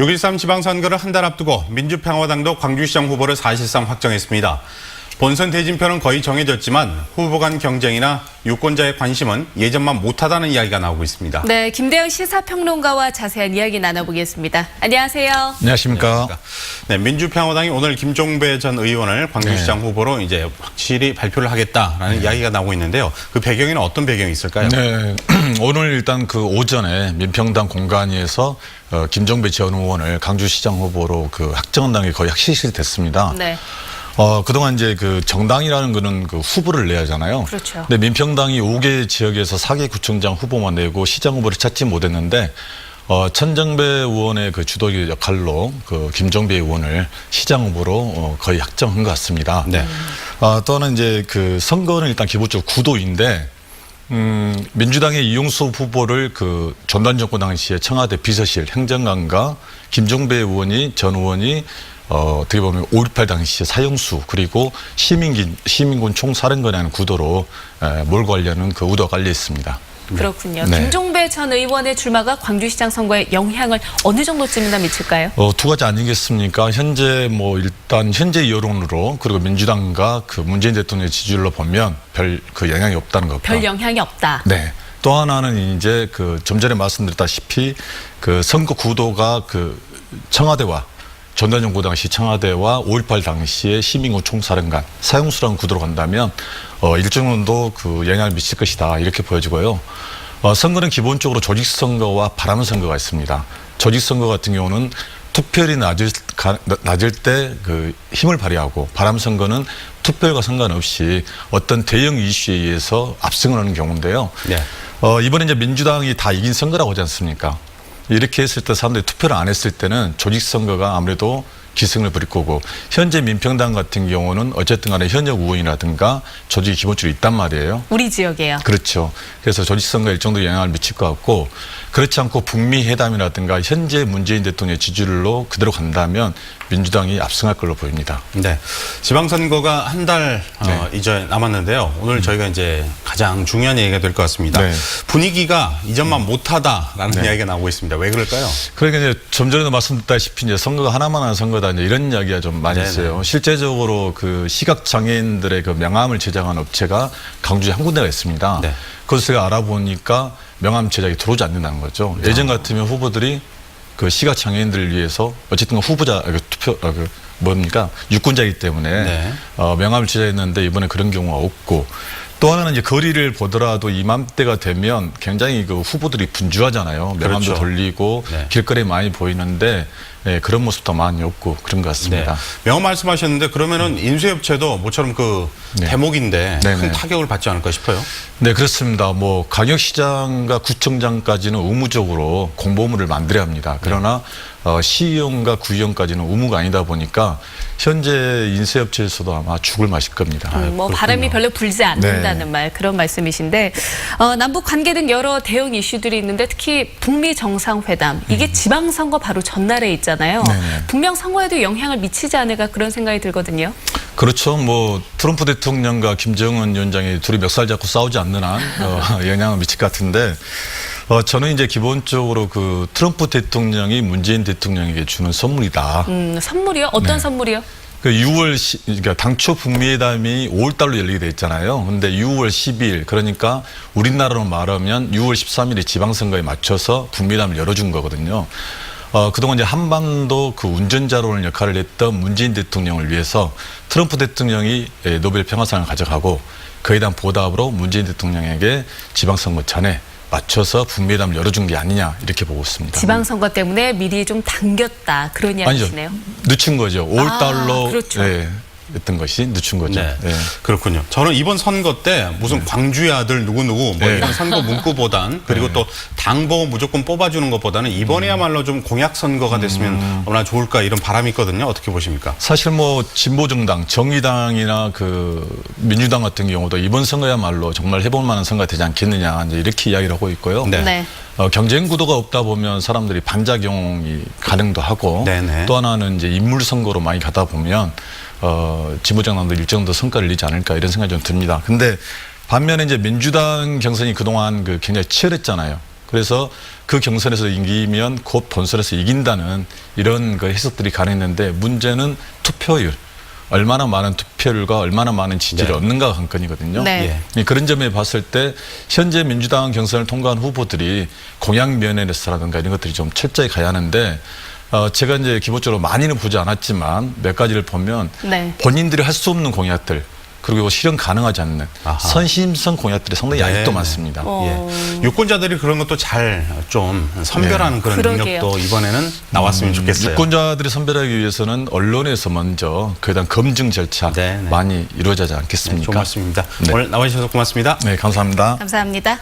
6.13 지방선거를 한 달 앞두고 민주평화당도 광주시장 후보를 사실상 확정했습니다. 본선 대진표는 거의 정해졌지만 후보 간 경쟁이나 유권자의 관심은 예전만 못하다는 이야기가 나오고 있습니다. 네, 김대영 시사평론가와 자세한 이야기 나눠보겠습니다. 안녕하세요. 안녕하십니까. 네, 민주평화당이 오늘 김종배 전 의원을 광주시장 후보로 이제 확실히 발표를 하겠다라는 이야기가 나오고 있는데요. 그 배경에는 어떤 배경이 있을까요? 네, 오늘 일단 그 오전에 민평당 공관위에서 김종배 전 의원을 광주시장 후보로 그 확정한 게 거의 확실시 됐습니다. 네. 그동안 이제 그 정당이라는 거는 그 후보를 내야 하잖아요. 그렇죠. 근데 민평당이 5개 지역에서 4개 구청장 후보만 내고 시장 후보를 찾지 못했는데 천정배 의원의 그 주도적 역할로 그 김종배 의원을 시장 후보로 거의 확정한 것 같습니다. 네. 또는 이제 그 선거는 일단 기본적으로 구도인데 민주당의 이용수 후보를 그 전단 정권 당시에 청와대 비서실 행정관과 김종배 의원이 전 의원이 어떻게 보면 5.18 당시에 사형수 그리고 시민군 총사령관이라는 구도로 몰고 가려는 그 의도가 깔려 있습니다. 그렇군요. 네. 김종배 전 의원의 출마가 광주시장 선거에 영향을 어느 정도쯤이나 미칠까요? 두 가지 아니겠습니까? 현재 일단 현재 여론으로 그리고 민주당과 그 문재인 대통령의 지지율로 보면 별 그 영향이 없다는 것과 별 영향이 없다. 네. 또 하나는 이제 그 좀 전에 말씀드렸다시피 그 선거 구도가 그 청와대와 전단 정부 당시 청와대와 5.18 당시의 시민군 총사령관 사형수라는 구도로 간다면 일정 정도 그 영향을 미칠 것이다 이렇게 보여지고요. 선거는 기본적으로 조직선거와 바람선거가 있습니다. 조직선거 같은 경우는 투표율이 낮을 때 그 힘을 발휘하고 바람선거는 투표율과 상관없이 어떤 대형 이슈에 의해서 압승을 하는 경우인데요. 네. 이번에 이제 민주당이 다 이긴 선거라고 하지 않습니까? 이렇게 했을 때 사람들이 투표를 안 했을 때는 조직선거가 아무래도 기승을 부릴 거고 현재 민평당 같은 경우는 어쨌든 간에 현역 의원이라든가 조직이 기본적으로 있단 말이에요. 우리 지역에요. 그렇죠. 그래서 조직선거에 일정도 영향을 미칠 것 같고 그렇지 않고 북미 회담이라든가 현재 문재인 대통령의 지지율로 그대로 간다면 민주당이 압승할 걸로 보입니다. 네. 지방선거가 한 달 이제 남았는데요. 오늘 저희가 이제 가장 중요한 얘기가 될 것 같습니다. 네. 분위기가 이전만 못하다라는 이야기가 나오고 있습니다. 왜 그럴까요? 그러니까 이제 좀 전에도 말씀드렸다시피 이제 선거가 하나만 하는 선거다 이제 이런 이야기가 좀 많이 있어요. 실제적으로 그 시각장애인들의 그 명함을 제작한 업체가 강주에 한 군데가 있습니다. 네. 그것을 제가 알아보니까 명함 제작이 들어오지 않는다는 거죠. 예전 같으면 후보들이 그 시각장애인들을 위해서 어쨌든 후보자 투표 유권자이기 때문에 네. 명함을 제작했는데 이번에 그런 경우가 없고 또 하나는 이제 거리를 보더라도 이맘때가 되면 굉장히 그 후보들이 분주하잖아요. 명함도 그렇죠. 돌리고 네. 길거리에 많이 보이는데 그런 모습도 많이 없고 그런 것 같습니다. 네. 명함 말씀하셨는데 그러면은 인쇄업체도 모처럼 그 네. 대목인데 큰 네네. 타격을 받지 않을까 싶어요. 네, 그렇습니다. 광역시장과 구청장까지는 의무적으로 공보물을 만들어야 합니다. 그러나 시의원과 구의원까지는 의무가 아니다 보니까 현재 인쇄업체에서도 아마 죽을 맛일 겁니다. 바람이 별로 불지 않는다는 네. 그런 말씀이신데 남북 관계 등 여러 대응 이슈들이 있는데 특히 북미 정상회담 이게 지방선거 바로 전날에 있잖아요. 네네. 분명 선거에도 영향을 미치지 않을까 그런 생각이 들거든요. 그렇죠. 트럼프 대통령과 김정은 위원장이 둘이 멱살 잡고 싸우지 않는 한 영향을 미칠 것 같은데 저는 이제 기본적으로 그 트럼프 대통령이 문재인 대통령에게 주는 선물이다. 선물이요? 어떤 네. 선물이요? 그러니까 당초 북미회담이 5월 달로 열리게 돼 있잖아요. 근데 6월 12일 그러니까 우리나라로 말하면 6월 13일에 지방선거에 맞춰서 북미회담을 열어준 거거든요. 그동안 이제 한반도 그 운전자로는 역할을 했던 문재인 대통령을 위해서 트럼프 대통령이 노벨 평화상을 가져가고 그에 대한 보답으로 문재인 대통령에게 지방선거 전에 맞춰서 북미회담을 열어준 게 아니냐 이렇게 보고 있습니다. 지방선거 때문에 미리 좀 당겼다 그런 이야기시네요. 아니죠. 늦춘 거죠. 5월 달로 그렇죠. 했던 것이 늦춘 거죠. 네. 네. 그렇군요. 저는 이번 선거 때 무슨 광주의 아들 누구누구 네. 이런 선거 문구보단 그리고 또 당보 무조건 뽑아주는 것보다는 이번에야말로 좀 공약 선거가 됐으면 얼마나 좋을까 이런 바람이 있거든요. 어떻게 보십니까? 사실 진보정당, 정의당이나 그 민주당 같은 경우도 이번 선거야말로 정말 해볼 만한 선거가 되지 않겠느냐 이제 이렇게 이야기를 하고 있고요. 네. 네. 경쟁 구도가 없다 보면 사람들이 반작용이 가능도 하고 네네. 또 하나는 이제 인물 선거로 많이 가다 보면 진보정당도 일정 정도 성과를 내지 않을까 이런 생각이 좀 듭니다. 근데 반면에 이제 민주당 경선이 그동안 굉장히 치열했잖아요. 그래서 그 경선에서 이기면 곧 본선에서 이긴다는 이런 그 해석들이 가능했는데 문제는 투표율. 얼마나 많은 투표율과 얼마나 많은 지지를 네. 얻는가 관건이거든요. 네. 그런 점에 봤을 때 현재 민주당 경선을 통과한 후보들이 공약 면에서라든가 이런 것들이 좀 철저히 가야 하는데 제가 이제 기본적으로 많이는 보지 않았지만 몇 가지를 보면 네. 본인들이 할 수 없는 공약들 그리고 실현 가능하지 않는 아하. 선심성 공약들이 상당히 아직도 네. 많습니다. 예. 유권자들이 그런 것도 잘 좀 선별하는 그런 그러게요. 능력도 이번에는 나왔으면 좋겠어요. 유권자들이 선별하기 위해서는 언론에서 먼저 그에 대한 검증 절차 네, 네. 많이 이루어지지 네, 않겠습니까? 좋은 말씀입니다. 네. 오늘 나와주셔서 고맙습니다. 네, 감사합니다. 감사합니다.